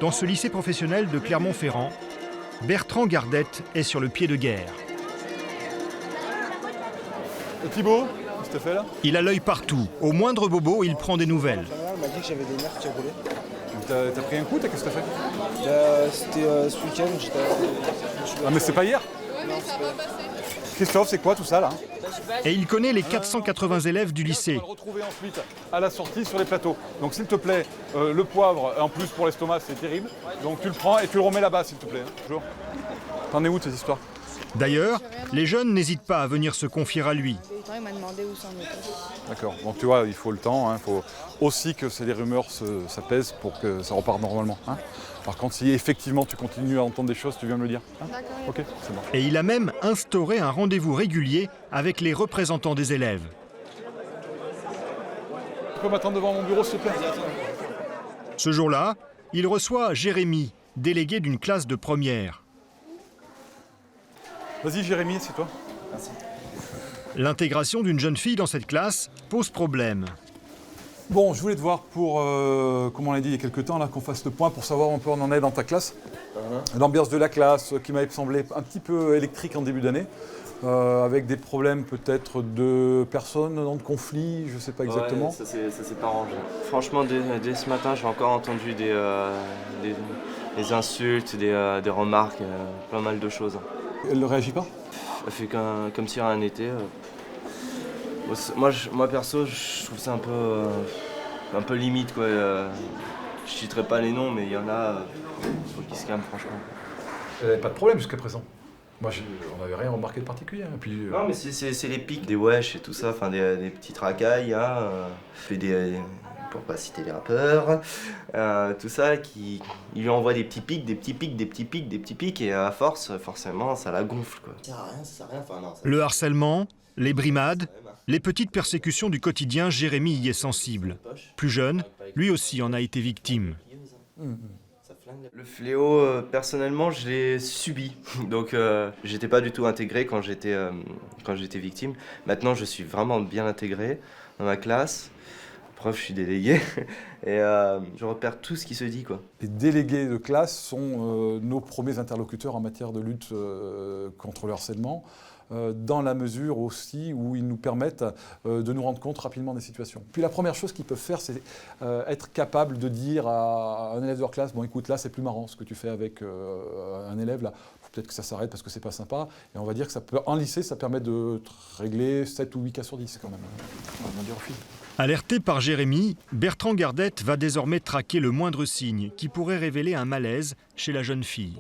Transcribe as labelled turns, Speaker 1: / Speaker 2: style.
Speaker 1: Dans ce lycée professionnel de Clermont-Ferrand, Bertrand Gardette est sur le pied de guerre.
Speaker 2: Et Thibaut, qu'est-ce que t'as fait là?
Speaker 1: Il a l'œil partout. Au moindre bobo, il prend des nouvelles.
Speaker 3: Elle m'a dit que j'avais des nerfs qui roulaient.
Speaker 2: T'as pris un coup, qu'est-ce que t'as fait?
Speaker 3: C'était ce week-end,
Speaker 2: Ah mais c'est pas hier?
Speaker 3: Non, c'est pas...
Speaker 2: Christophe, c'est quoi tout ça là?
Speaker 1: Et il connaît les 480 élèves du lycée.
Speaker 2: On va le retrouver ensuite à la sortie sur les plateaux. Donc s'il te plaît, le poivre, en plus pour l'estomac, c'est terrible. Donc tu le prends et tu le remets là-bas s'il te plaît. Bonjour. T'en es où de ces histoires?
Speaker 1: D'ailleurs, les jeunes n'hésitent pas à venir se confier à lui.
Speaker 4: Il m'a demandé où ça en était.
Speaker 2: D'accord. Donc tu vois, il faut le temps. Il faut aussi que les rumeurs s'apaisent pour que ça reparte normalement. Hein. Par contre, si effectivement tu continues à entendre des choses, tu viens me le dire. Hein.
Speaker 4: D'accord.
Speaker 2: Ok, c'est bon.
Speaker 1: Et il a même instauré un rendez-vous régulier avec les représentants des élèves.
Speaker 2: Tu peux m'attendre devant mon bureau s'il te plaît?
Speaker 1: Ce jour-là, il reçoit Jérémy, délégué d'une classe de première.
Speaker 2: Vas-y Jérémy, c'est toi.
Speaker 3: Merci.
Speaker 1: L'intégration d'une jeune fille dans cette classe pose problème.
Speaker 2: Bon, je voulais te voir pour, comme on l'a dit il y a quelques temps, là, qu'on fasse le point pour savoir un peu où on en est dans ta classe. L'ambiance de la classe qui m'avait semblé un petit peu électrique en début d'année, avec des problèmes peut-être de personnes dans le conflit, je ne sais pas exactement.
Speaker 5: Ouais, ça s'est pas arrangé. Franchement, dès ce matin, j'ai encore entendu des insultes, des remarques, pas mal de choses.
Speaker 2: Elle ne réagit pas?
Speaker 5: Elle fait comme si rien n'était. Moi perso, je trouve ça un peu limite quoi. Je citerai pas les noms, mais il y en a, faut qu'ils se calment franchement.
Speaker 2: Elle n'avait pas de problème jusqu'à présent. Moi, on n'avait rien remarqué de particulier. Hein. Puis,
Speaker 5: Non, mais c'est les pics, des wesh et tout ça, enfin des petites racailles, hein, fait pour pas citer les rappeurs, tout ça, il lui envoie des petits pics, des petits pics, des petits pics, des petits pics, et à force, forcément, ça la gonfle quoi. Ça sert à rien, enfin non.
Speaker 1: Le harcèlement, les brimades, les petites persécutions du quotidien, Jérémy y est sensible. Plus jeune, lui aussi en a été victime.
Speaker 5: Le fléau, personnellement, je l'ai subi. Donc, j'étais pas du tout intégré quand j'étais victime. Maintenant, je suis vraiment bien intégré dans ma classe. Preuve, je suis délégué. Et je repère tout ce qui se dit, quoi.
Speaker 2: Les délégués de classe sont nos premiers interlocuteurs en matière de lutte contre le harcèlement, dans la mesure aussi où ils nous permettent de nous rendre compte rapidement des situations. Puis la première chose qu'ils peuvent faire, c'est être capable de dire à un élève de leur classe, bon écoute, là c'est plus marrant ce que tu fais avec un élève, là, faut peut-être que ça s'arrête parce que c'est pas sympa. Et on va dire que ça peut, en lycée, ça permet de régler 7 ou 8 cas sur 10 quand même. On va dire au fil.
Speaker 1: Alerté par Jérémy, Bertrand Gardette va désormais traquer le moindre signe qui pourrait révéler un malaise chez la jeune fille.